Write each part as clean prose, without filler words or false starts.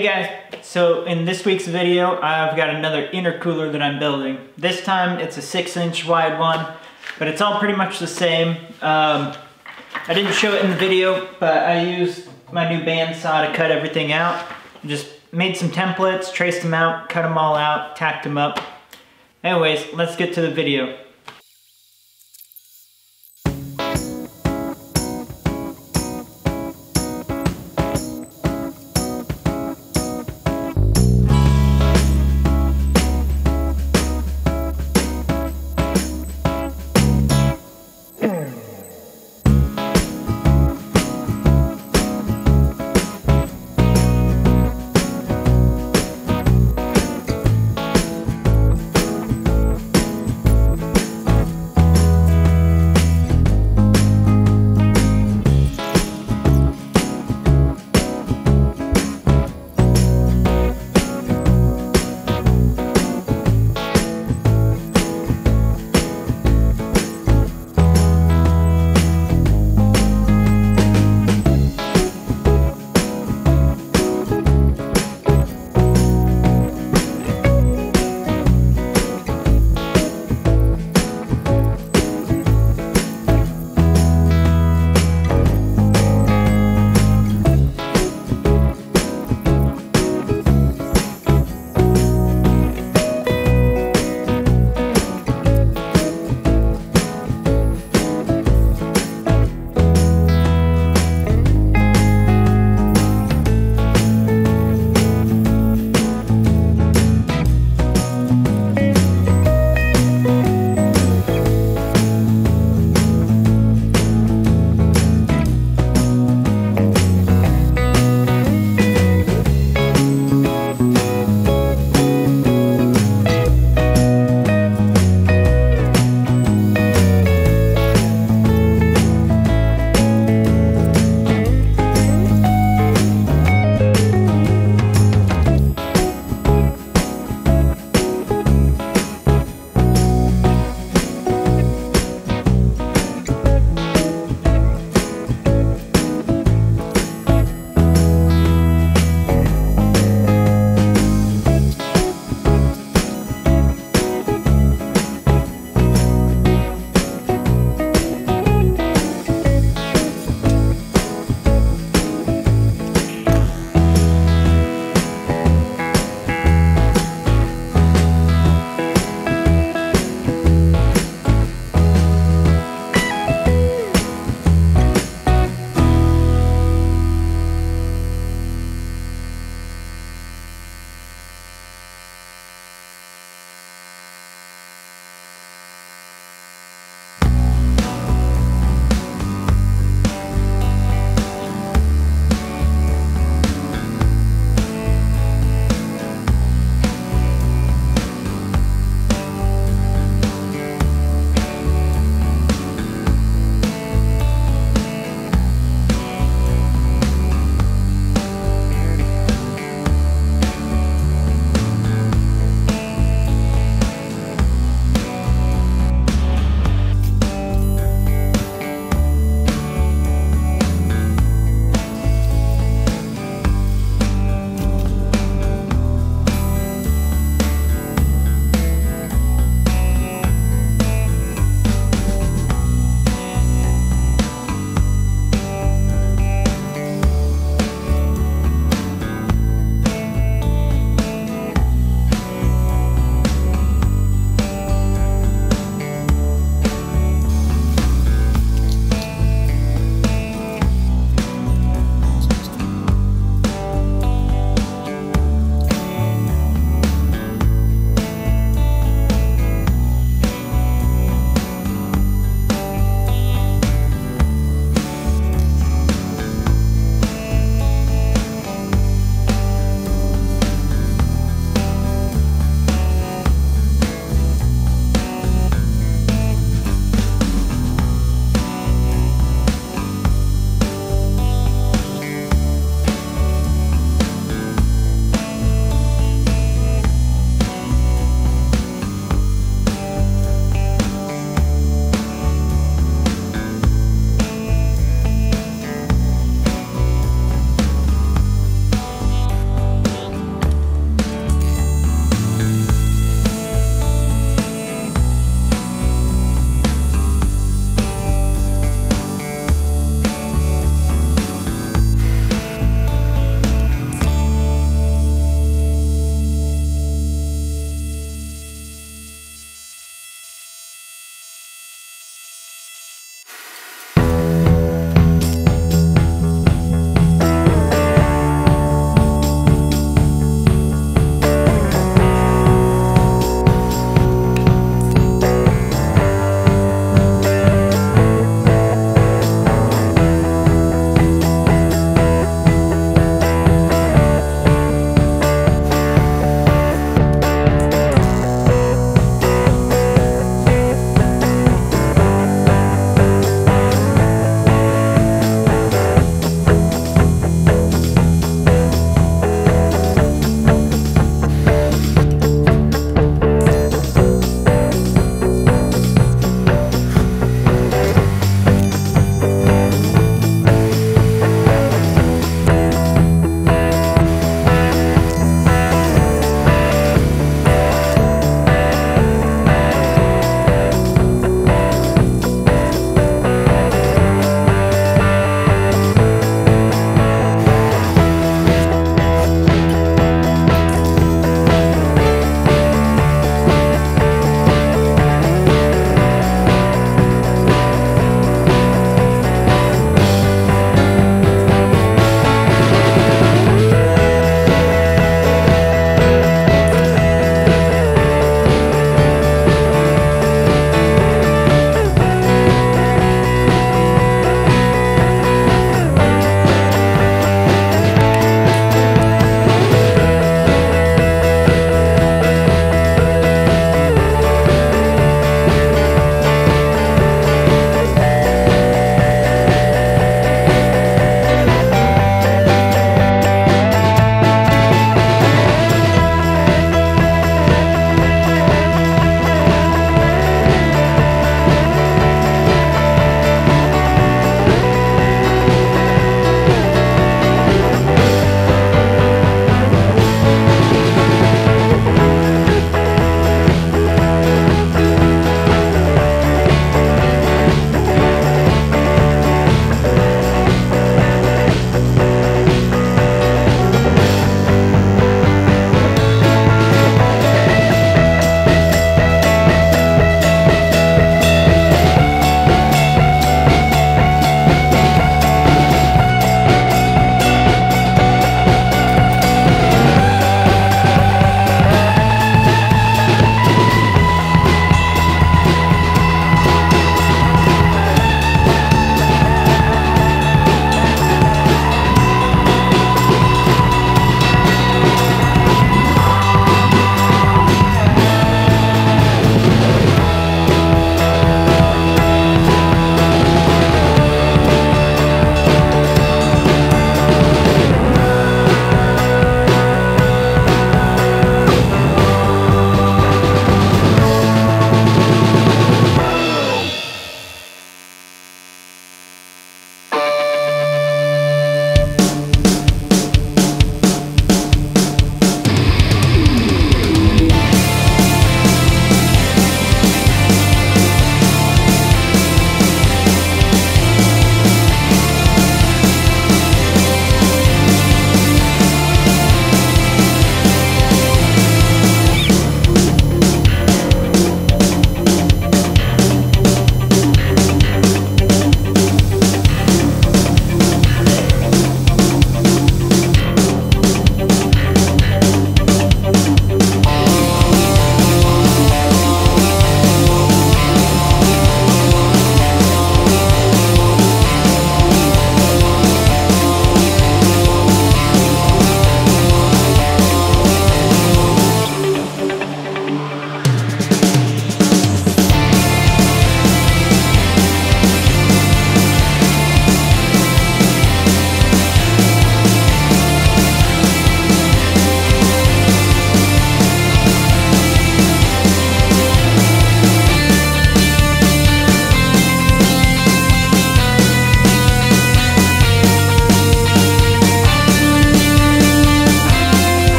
Hey guys, so in this week's video I've got another intercooler that I'm building. This time it's a 6-inch wide one, but it's all pretty much the same. I didn't show it in the video, but I used my new bandsaw to cut everything out. Just made some templates, traced them out, cut them all out, tacked them up. Anyways, let's get to the video.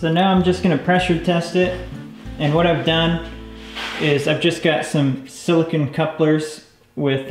So now I'm just gonna pressure test it. And what I've done is I've just got some silicone couplers with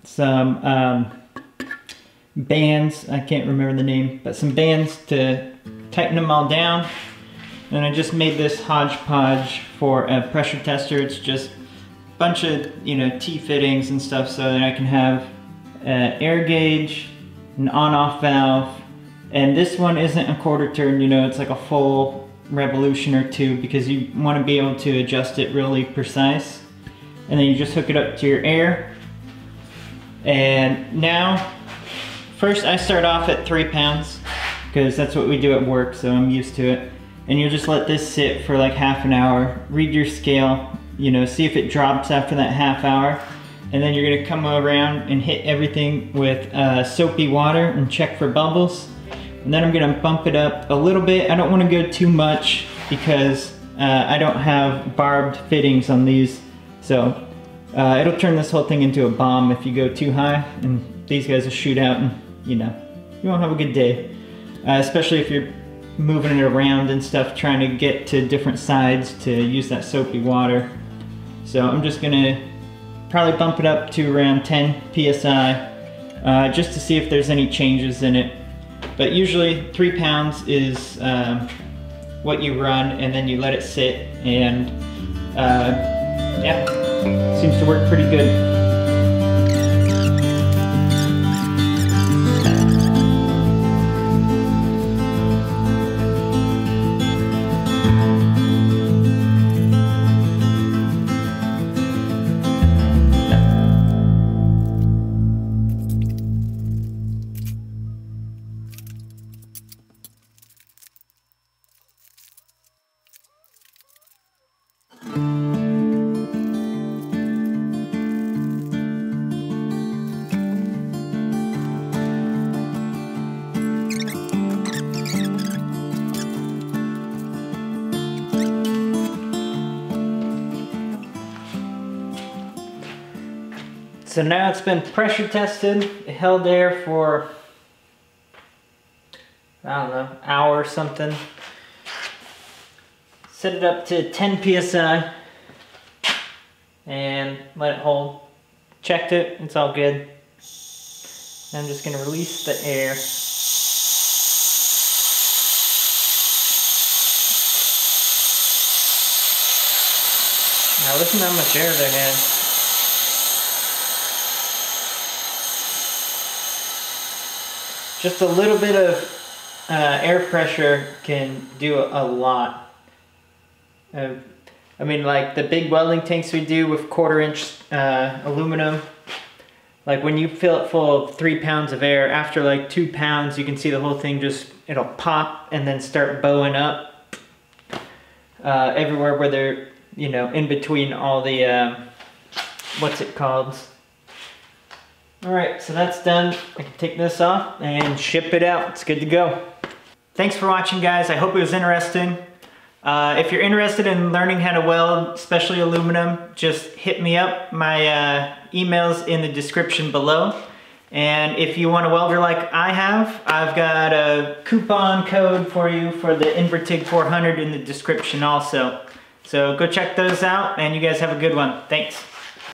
some bands, I can't remember the name, but some bands to tighten them all down. And I just made this hodgepodge for a pressure tester. It's just a bunch of, T-fittings and stuff so that I can have an air gauge, an on-off valve, and this one isn't a quarter turn, it's like a full revolution or two because you want to be able to adjust it really precise. And then you just hook it up to your air. And now, first I start off at 3 pounds because that's what we do at work, so I'm used to it. And you'll just let this sit for like half an hour, read your scale, see if it drops after that half hour. And then you're gonna come around and hit everything with soapy water and check for bubbles. And then I'm gonna bump it up a little bit. I don't wanna go too much because I don't have barbed fittings on these. So it'll turn this whole thing into a bomb if you go too high, and these guys will shoot out and you won't have a good day. Especially if you're moving it around and stuff, trying to get to different sides to use that soapy water. So I'm just gonna probably bump it up to around 10 PSI just to see if there's any changes in it. But usually 3 pounds is what you run, and then you let it sit, and yeah, seems to work pretty good. So now it's been pressure tested, it held air for, I don't know, hour or something. Set it up to 10 PSI and let it hold. Checked it, it's all good. I'm just gonna release the air. Now listen to how much air there has. Just a little bit of air pressure can do a lot. I mean, like the big welding tanks we do with 1/4 inch aluminum, like when you fill it full of 3 pounds of air, after like 2 pounds you can see the whole thing it'll pop and then start bowing up everywhere where they're, in between all the, what's it called? Alright, so that's done. I can take this off and ship it out. It's good to go. Thanks for watching, guys. I hope it was interesting. If you're interested in learning how to weld, especially aluminum, just hit me up. My email's in the description below. And if you want a welder like I have, I've got a coupon code for you for the Invertig 400 in the description also. So go check those out, and you guys have a good one. Thanks.